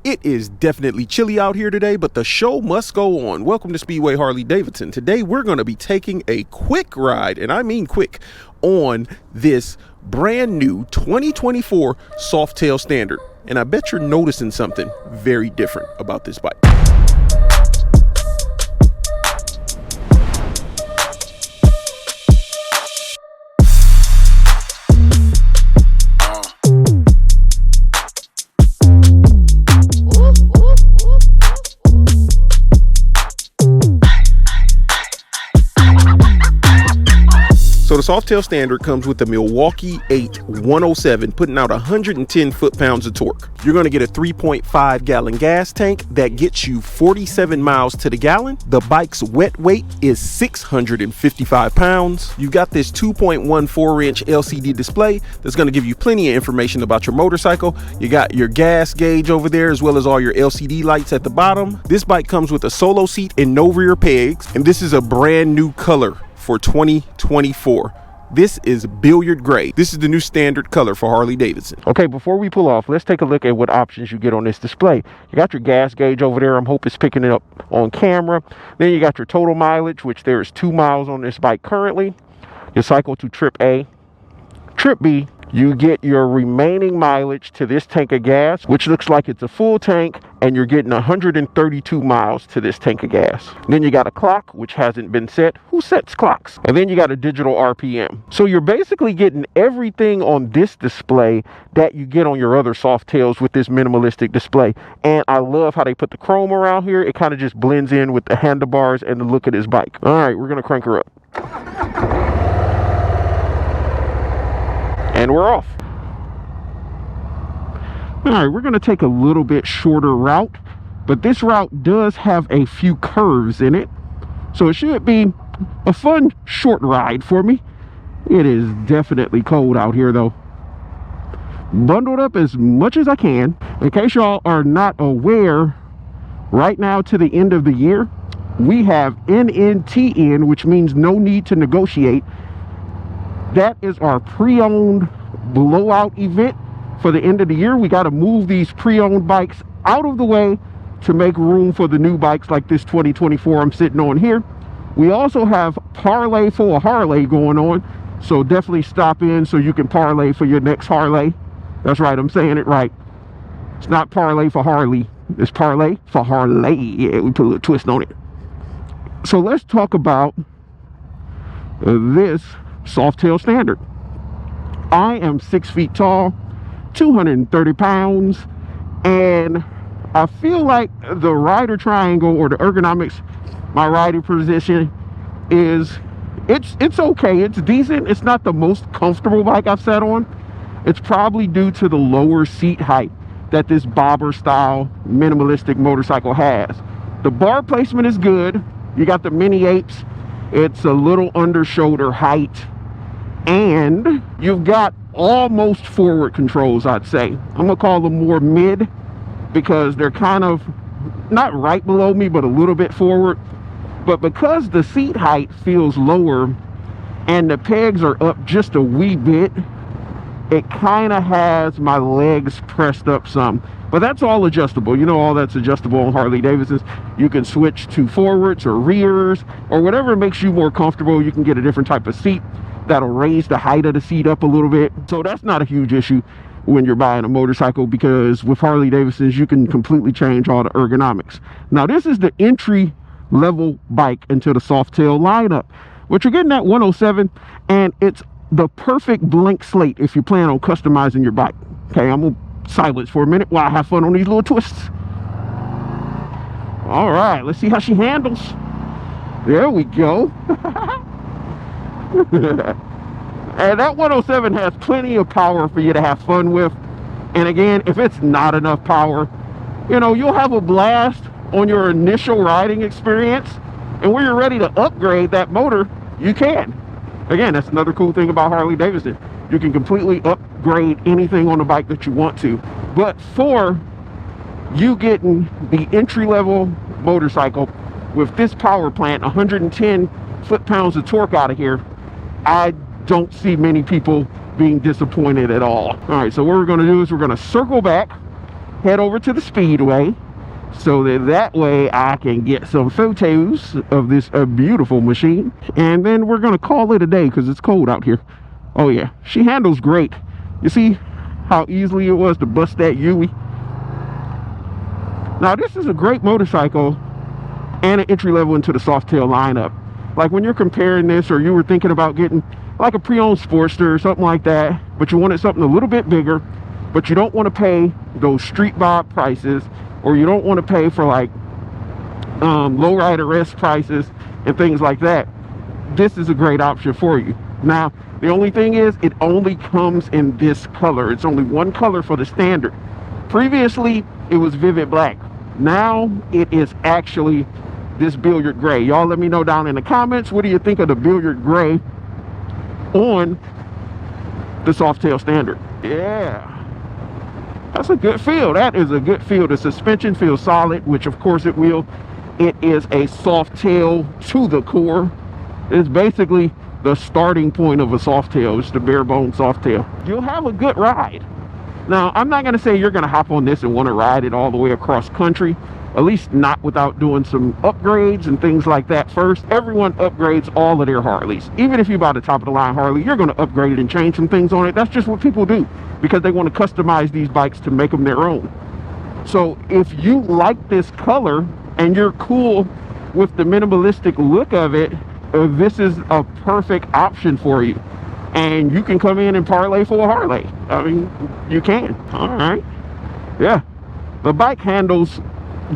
It is definitely chilly out here today, but the show must go on. Welcome to Speedway Harley-Davidson. Today we're going to be taking a quick ride, and I mean quick, on this brand new 2024 Softail Standard. And I bet you're noticing something very different about this bike. So the Softail Standard comes with the Milwaukee 8 107, putting out 110 foot-pounds of torque. You're going to get a 3.5 gallon gas tank that gets you 47 miles to the gallon. The bike's wet weight is 655 pounds. You got this 2.14-inch LCD display that's going to give you plenty of information about your motorcycle. You got your gas gauge over there, as well as all your LCD lights at the bottom. This bike comes with a solo seat and no rear pegs, and this is a brand new color for 2024. This is billiard gray. This is the new standard color for Harley-Davidson. Okay, before we pull off, let's take a look at what options you get on this display. You got your gas gauge over there. I'm hoping it's picking it up on camera. Then you got your total mileage, which there is 2 miles on this bike currently. Your cycle to trip A. Trip B, you get your remaining mileage to this tank of gas, which looks like it's a full tank, and you're getting 132 miles to this tank of gas. Then you got a clock, which hasn't been set. Who sets clocks? And then you got a digital RPM. So you're basically getting everything on this display that you get on your other Softails with this minimalistic display. And I love how they put the chrome around here. It kind of just blends in with the handlebars and the look of this bike. All right, we're going to crank her up. And we're off. All right, we're going to take a little bit shorter route, but this route does have a few curves in it, so it should be a fun short ride for me. It is definitely cold out here though. Bundled up as much as I can. In case y'all are not aware, right now to the end of the year, we have NNTN, which means no need to negotiate. That is our pre-owned blowout event for the end of the year. We got to move these pre-owned bikes out of the way to make room for the new bikes like this 2024 I'm sitting on here. We also have parlay for a Harley going on, so definitely stop in so you can parlay for your next Harley. That's right, I'm saying it right. It's not parlay for Harley, it's parlay for Harley. Yeah, we put a little twist on it. So let's talk about this Softail Standard. I am 6 feet tall, 230 pounds, and I feel like the rider triangle or the ergonomics, my riding position is, it's okay, it's decent. It's not the most comfortable bike I've sat on. It's probably due to the lower seat height that this bobber style minimalistic motorcycle has. The bar placement is good. You got the mini apes. It's a little under shoulder height, and you've got almost forward controls. I'd say I'm gonna call them more mid, because they're kind of not right below me but a little bit forward. But because the seat height feels lower and the pegs are up just a wee bit, it kind of has my legs pressed up some. But that's all adjustable. You know, all that's adjustable on Harley-Davidsons. You can switch to forwards or rears or whatever makes you more comfortable. You can get a different type of seat that'll raise the height of the seat up a little bit. So that's not a huge issue when you're buying a motorcycle, because with Harley-Davidsons, you can completely change all the ergonomics. Now, this is the entry level bike into the Softail lineup, but you're getting that 107, and it's the perfect blank slate if you plan on customizing your bike. Okay, I'm gonna silence for a minute while I have fun on these little twists. All right, let's see how she handles. There we go. And that 107 has plenty of power for you to have fun with. And again, if it's not enough power, you know, you'll have a blast on your initial riding experience, and when you're ready to upgrade that motor, you can. Again, that's another cool thing about Harley-Davidson. You can completely upgrade anything on the bike that you want to. But for you getting the entry-level motorcycle with this power plant, 110 foot-pounds of torque out of here, I don't see many people being disappointed at all. All right, so what we're going to do is we're going to circle back head over to the Speedway so that way I can get some photos of this beautiful machine, and then we're gonna call it a day because it's cold out here. Oh yeah, she handles great. You see how easily it was to bust that Yui? Now this is a great motorcycle and an entry level into the Softail lineup. Like when you're comparing this, or you were thinking about getting like a pre-owned Sportster or something like that, but you wanted something a little bit bigger, but you don't want to pay those street bob prices, or you don't want to pay for like lowrider-esque prices and things like that, this is a great option for you. Now the only thing is, it only comes in this color. It's only one color for the standard. Previously it was vivid black. Now it is actually this billiard gray. Y'all let me know down in the comments, what do you think of the billiard gray on the Softail standard? Yeah, that's a good feel. That is a good feel. The suspension feels solid, which of course it will. It is a Softail to the core. It's basically the starting point of a Softail. It's the bare bone Softail. You'll have a good ride. Now I'm not going to say you're going to hop on this and want to ride it all the way across country, at least not without doing some upgrades and things like that first. Everyone upgrades all of their Harleys. Even if you buy the top of the line Harley, you're going to upgrade it and change some things on it. That's just what people do, because they want to customize these bikes to make them their own. So if you like this color and you're cool with the minimalistic look of it, this is a perfect option for you. And you can come in and parlay for a Harley. I mean, you can. All right. Yeah, the bike handles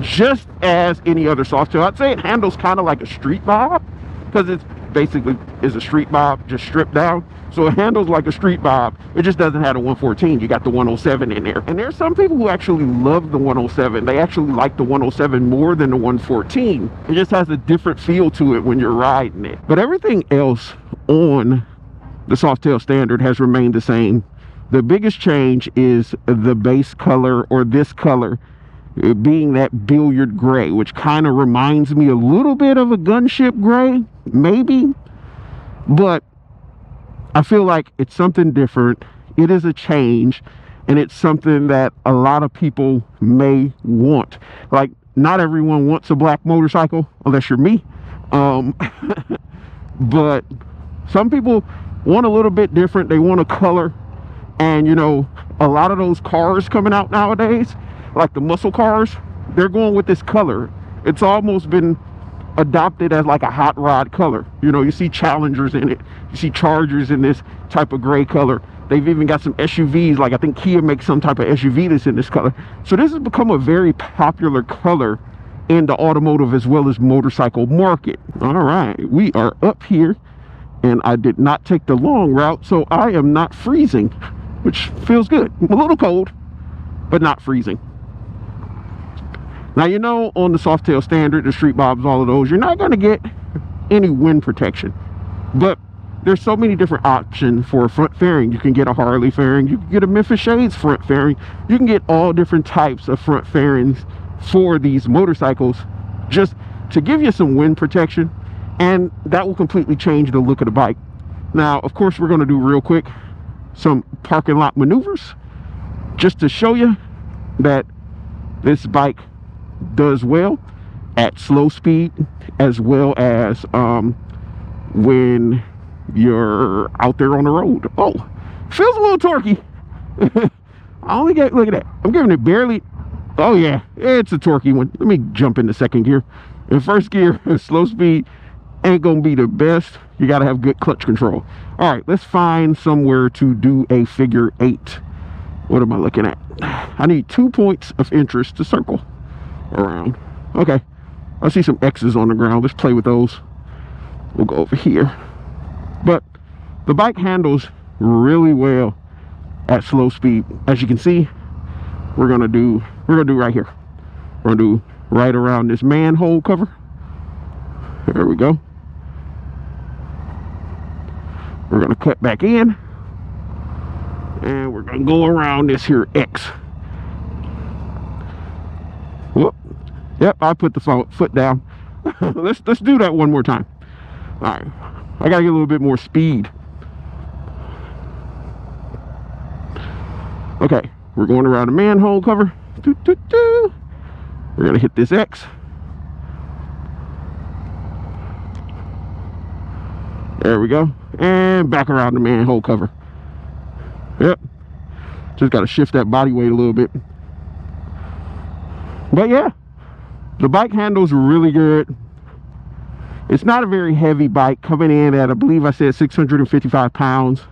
just as any other Softail. I'd say it handles kind of like a street bob, because it's basically is a street bob just stripped down. So it handles like a street bob. It just doesn't have the 114. You got the 107 in there. And there's some people who actually love the 107. They actually like the 107 more than the 114. It just has a different feel to it when you're riding it. But everything else on the Softail standard has remained the same. The biggest change is the base color, or this color, being that billiard gray, which kind of reminds me a little bit of a gunship gray, maybe, but I feel like it's something different. It is a change, and it's something that a lot of people may want. Like, not everyone wants a black motorcycle unless you're me, but some people want a little bit different. They want a color. And you know, a lot of those cars coming out nowadays, like the muscle cars, they're going with this color. It's almost been adopted as like a hot rod color. You know, you see Challengers in it, you see Chargers in this type of gray color. They've even got some SUVs, like I think Kia makes some type of SUV that's in this color. So this has become a very popular color in the automotive as well as motorcycle market. All right, we are up here, and I did not take the long route, so I am not freezing, which feels good. I'm a little cold, but not freezing. Now, you know, on the Softail standard, the street bobs, all of those, you're not going to get any wind protection. But there's so many different options for a front fairing. You can get a Harley fairing, you can get a Memphis Shades front fairing, you can get all different types of front fairings for these motorcycles, just to give you some wind protection, and that will completely change the look of the bike. Now, of course, we're going to do real quick some parking lot maneuvers, just to show you that this bike does well at slow speed, as well as when you're out there on the road. Oh, feels a little torquey. I only get, look at that, I'm giving it barely. Oh yeah, it's a torquey one. Let me jump into second gear. In first gear, slow speed ain't gonna be the best. You gotta have good clutch control. All right, let's find somewhere to do a figure 8. What am I looking at? I need 2 points of interest to circle around. Okay, I see some X's on the ground. Let's play with those. We'll go over here. But the bike handles really well at slow speed. As you can see, we're gonna do right here. We're gonna do right around this manhole cover. There we go. We're gonna cut back in, and we're gonna go around this here X. Whoop. Yep, I put the foot down. let's do that one more time. All right, I gotta get a little bit more speed. Okay, we're going around the manhole cover, We're gonna hit this X. There we go. And back around the manhole cover. Yep. Just gotta shift that body weight a little bit. But yeah, the bike handles really good. It's not a very heavy bike, coming in at, I believe I said 655 pounds.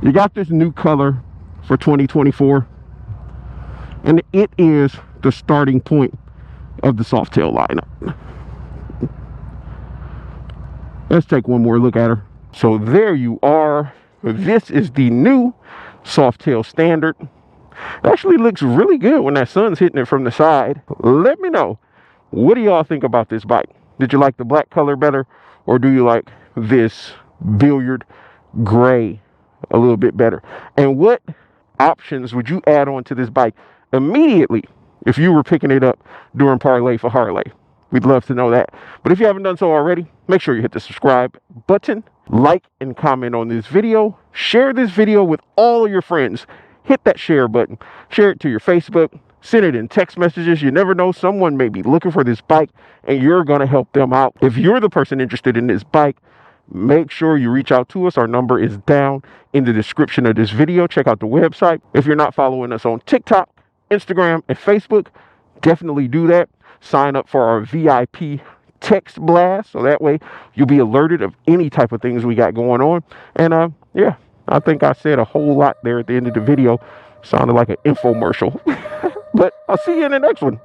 You got this new color for 2024. And it is the starting point of the Softail lineup. Let's take one more look at her. So there you are. This is the new Softail Standard. It actually looks really good when that sun's hitting it from the side. Let me know, what do y'all think about this bike? Did you like the black color better, or do you like this billiard gray a little bit better? And what options would you add on to this bike immediately if you were picking it up during Parlay for Harley? We'd love to know that. But if you haven't done so already, make sure you hit the subscribe button, like and comment on this video, share this video with all of your friends. Hit that share button, share it to your Facebook, send it in text messages. You never know, someone may be looking for this bike and you're going to help them out. If you're the person interested in this bike, make sure you reach out to us. Our number is down in the description of this video. Check out the website. If you're not following us on TikTok, Instagram, and Facebook, definitely do that. Sign up for our VIP text blast, so that way you'll be alerted of any type of things we got going on. And yeah, I think I said a whole lot there at the end of the video. Sounded like an infomercial. But I'll see you in the next one.